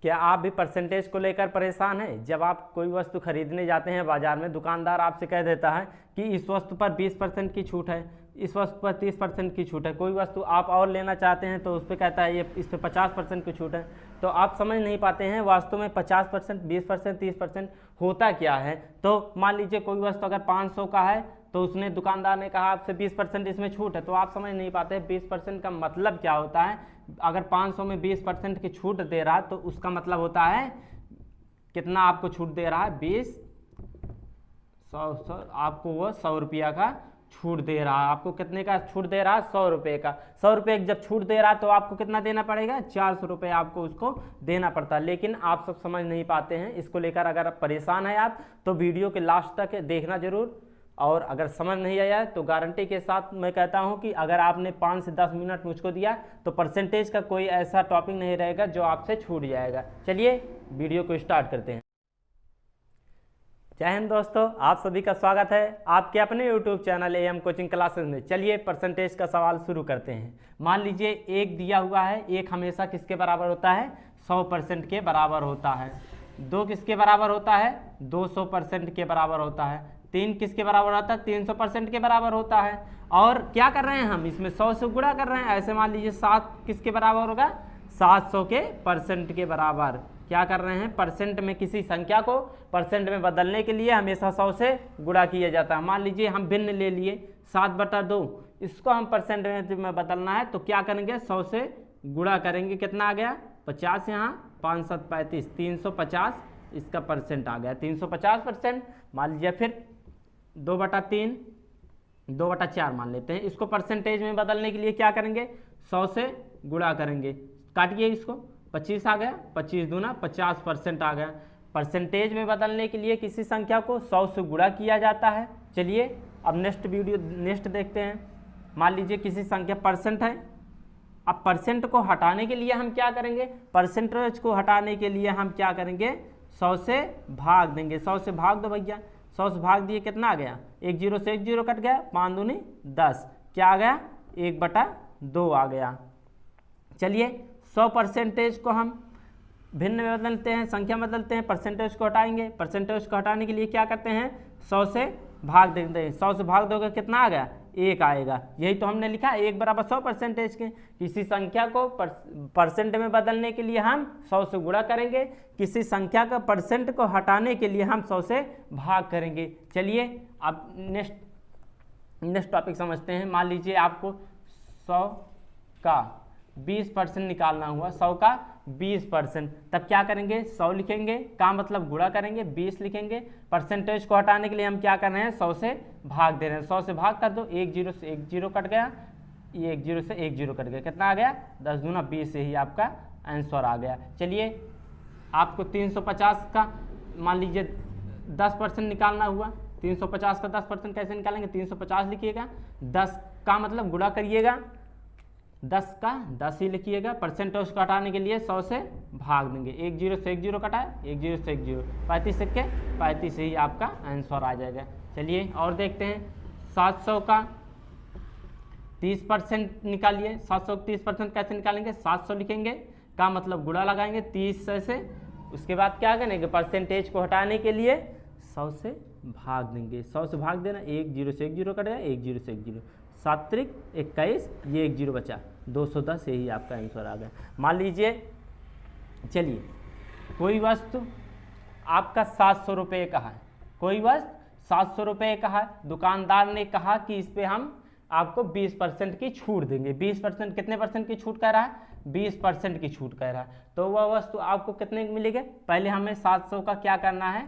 क्या आप भी परसेंटेज को लेकर परेशान हैं? जब आप कोई वस्तु खरीदने जाते हैं बाजार में, दुकानदार आपसे कह देता है कि इस वस्तु पर 20% की छूट है, इस वस्तु पर 30% की छूट है। कोई वस्तु आप और लेना चाहते हैं तो उस पर कहता है ये इस पर 50% की छूट है। तो आप समझ नहीं पाते हैं वास्तव में 50%, 20%, 30% होता क्या है। तो मान लीजिए कोई वस्तु अगर 500 का है तो उसने दुकानदार ने कहा आपसे 20% इसमें छूट है, तो आप समझ नहीं पाते 20% का मतलब क्या होता है। अगर 500 में 20% की छूट दे रहा है तो उसका मतलब होता है कितना आपको छूट दे रहा है, 20, 100, आपको वो 100 रुपया का छूट दे रहा है। आपको कितने का छूट दे रहा है, 100 रुपये का। 100 रुपये जब छूट दे रहा है तो आपको कितना देना पड़ेगा, 400 रुपये आपको उसको देना पड़ता है। लेकिन आप सब समझ नहीं पाते हैं। इसको लेकर अगर आप परेशान हैं आप तो वीडियो के लास्ट तक देखना जरूर, और अगर समझ नहीं आया तो गारंटी के साथ मैं कहता हूं कि अगर आपने 5 से 10 मिनट मुझको दिया तो परसेंटेज का कोई ऐसा टॉपिक नहीं रहेगा जो आपसे छूट जाएगा। चलिए वीडियो को स्टार्ट करते हैं। जय हिंद दोस्तों, आप सभी का स्वागत है आपके अपने YouTube channel AM coaching classes में। चलिए परसेंटेज का सवाल शुरू करते हैं। मान लीजिए एक दिया हुआ है, एक हमेशा किसके बराबर होता है, 100% के बराबर होता है। 2 किसके बराबर होता है, 200% के बराबर होता है। 3 किसके बराबर होता है, 300% के बराबर होता है। और क्या कर रहे हैं हम, इसमें 100 से गुणा कर रहे हैं। ऐसे मान लीजिए 7 किसके बराबर होगा, 700 के परसेंट के बराबर। क्या कर रहे हैं, परसेंट में किसी संख्या को परसेंट में बदलने के लिए हमेशा 100 से गुणा किया जाता है। मान लीजिए हम भिन्न ले लिए 7/2, इसको हम परसेंट में बदलना है तो क्या करेंगे, 100 से गुणा करेंगे। कितना आ गया, 50, यहाँ 5 7 35, 350 इसका परसेंट आ गया, 350%। मान लीजिए फिर 2/3, 2/4 मान लेते हैं। इसको परसेंटेज में बदलने के लिए क्या करेंगे, 100 से गुणा करेंगे। काटिए इसको, 25 आ गया, 25 दूना 50% आ गया। परसेंटेज में बदलने के लिए किसी संख्या को 100 से गुणा किया जाता है। चलिए अब नेक्स्ट देखते हैं। मान लीजिए किसी संख्या परसेंट है। अब परसेंट को हटाने के लिए हम क्या करेंगे, परसेंटेज को हटाने के लिए हम क्या करेंगे, 100 से भाग देंगे। 100 से भाग दो भैया, 100 से भाग दिए, कितना आ गया, 1 0 से 1 0 कट गया, 5 दूनी 10, क्या आ गया, 1/2 आ गया। चलिए 100% को हम भिन्न में बदलते हैं, संख्या बदलते हैं, परसेंटेज को हटाएंगे। परसेंटेज को हटाने के लिए क्या करते हैं, 100 से भाग देते हैं। 100 से भाग दोगे कितना आ गया, 1 आएगा। यही तो हमने लिखा 1 बराबर 100% के। किसी संख्या को परसेंट में बदलने के लिए हम 100 से गुणा करेंगे, किसी संख्या का परसेंट को हटाने के लिए हम 100 से भाग करेंगे। चलिए अब नेक्स्ट टॉपिक समझते हैं। मान लीजिए आपको 100 का 20% निकालना हुआ, 100 का 20%, तब क्या करेंगे, 100 लिखेंगे, का मतलब गुणा करेंगे, 20 लिखेंगे। परसेंटेज को हटाने के लिए हम क्या कर रहे हैं, 100 से भाग दे रहे हैं। 100 से भाग कर दो, 1 0 से 1 0 कट गया, ये 1 0 से 1 0 कट गया, कितना आ गया, 10 दूना 20 से ही आपका आंसर आ गया। चलिए आपको 350 का मान लीजिए 10% निकालना हुआ। 350 का 10% कैसे निकालेंगे, 350 लिखिएगा, 10 का मतलब गुणा करिएगा, 10 का 10 ही लिखिएगा। परसेंटेज को हटाने के लिए 100 से भाग देंगे। 1 0 से 1 0 कटाए, 1 0 से 1 0, 35 से 35 ही आपका आंसर आ जाएगा। चलिए और देखते हैं, 700 का 30% निकालिए। 700 का 30% कैसे निकालेंगे, 700 लिखेंगे, का मतलब गुणा लगाएंगे 30 से। उसके बाद क्या करेंगे, परसेंटेज को हटाने के लिए 100 से भाग देंगे। 100 से भाग देना, 1 0 से 1 0 कटेगा, 1 0 से 1 0, 7 त्रिक 21, ये 1 0 बचा, 210 यही आपका आंसर आ गया। मान लीजिए, चलिए कोई वस्तु आपका 700 रुपये का है, कोई वस्तु 700 रुपये का है। दुकानदार ने कहा कि इस पे हम आपको 20% की छूट देंगे। 20% कितने परसेंट की छूट कह रहा है, 20% की छूट कह रहा है। तो वह वस्तु आपको कितने की मिलेगी, पहले हमें 700 का क्या करना है,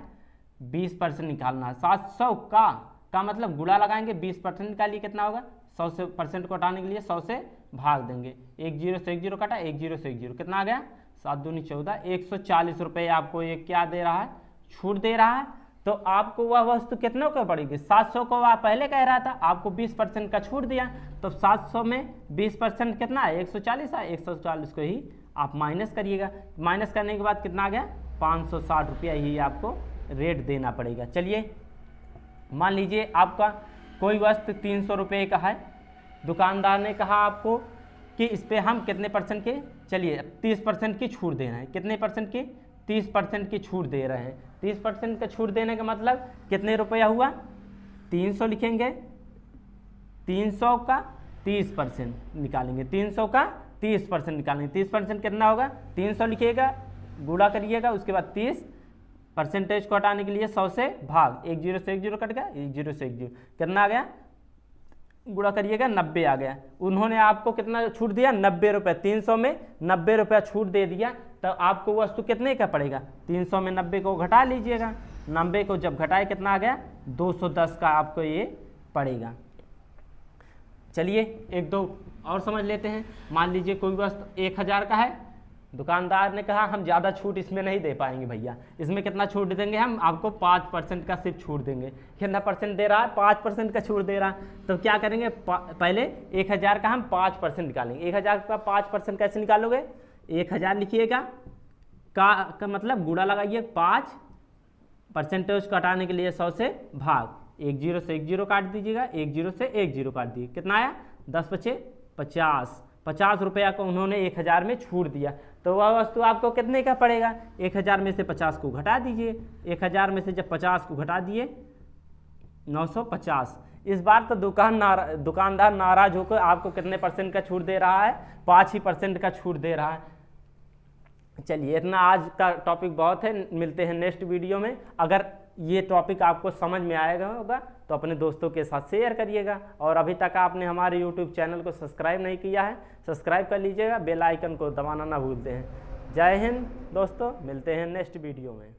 20% निकालना है। 700 का मतलब गुणा लगाएंगे, 20% निकालिए, कितना होगा, 100 से परसेंट को हटाने के लिए 100 से भाग देंगे। 1 0 से 1 0 कटा, 1 0 से 1 0, कितना आ गया, 7 दूनी 14, 140 रुपये आपको ये क्या दे रहा है, छूट दे रहा है। तो आपको वह वस्तु कितनों को पड़ेगी, 700 को वह पहले कह रहा था, आपको 20% का छूट दिया, तो 700 में 20% कितना है, 140 है। 140 को ही आप माइनस करिएगा। माइनस करने के बाद कितना आ गया, 560 रुपया ही आपको रेट देना पड़ेगा। चलिए मान लीजिए आपका कोई वस्तु 300 रुपये का है। दुकानदार ने कहा आपको कि इस पर हम कितने परसेंट के चलिए 30% की छूट दे रहे हैं। कितने परसेंट की? 30% की छूट दे रहे हैं। 30% का छूट देने का मतलब कितने रुपया हुआ? 300 लिखेंगे, 300 का 30% निकालेंगे, 300 का 30% निकालेंगे। 30% कितना होगा? 300 लिखिएगा, गुणा करिएगा, उसके बाद 30 परसेंटेज को हटाने के लिए 100 से भाग, 1 0 से 1 0 कट गया, 1 0 से 1 0 कितना आ गया? गुणा करिएगा, 90 आ गया। उन्होंने आपको कितना छूट दिया? 90 रुपये। 300 में 90 रुपया छूट दे दिया, तो आपको वस्तु कितने का पड़ेगा? 300 में 90 को घटा लीजिएगा, 90 को जब घटाए कितना आ गया? 210 का आपको ये पड़ेगा। चलिए एक दो और समझ लेते हैं। मान लीजिए कोई वस्तु 1000 का है, दुकानदार ने कहा हम ज़्यादा छूट इसमें नहीं दे पाएंगे भैया, इसमें कितना छूट देंगे? हम आपको 5% का सिर्फ छूट देंगे। कितना परसेंट दे रहा है? 5% का छूट दे रहा है। तो क्या करेंगे? पहले 1000 का हम 5% निकालेंगे। 1000 का 5% कैसे निकालोगे? 1000 लिखिएगा, का मतलब गुणा लगाइए, 5 परसेंटेज को हटाने के लिए 100 से भाग, 1 0 से 1 0 काट दीजिएगा, 1 0 से 1 0 काट दिए, कितना आया? 10 × 5 = 50। 50 रुपया को उन्होंने 1000 में छूट दिया, तो वह वस्तु आपको कितने का पड़ेगा? 1000 में से 50 को घटा दीजिए, 1000 में से जब 50 को घटा दिए 950। इस बार तो दुकानदार नाराज होकर आपको कितने परसेंट का छूट दे रहा है? 5% का छूट दे रहा है। चलिए इतना आज का टॉपिक बहुत है, मिलते हैं नेक्स्ट वीडियो में। अगर ये टॉपिक आपको समझ में आएगा होगा तो अपने दोस्तों के साथ शेयर करिएगा, और अभी तक आपने हमारे यूट्यूब चैनल को सब्सक्राइब नहीं किया है, सब्सक्राइब कर लीजिएगा, बेल आइकन को दबाना ना भूलते हैं। जय हिंद दोस्तों, मिलते हैं नेक्स्ट वीडियो में।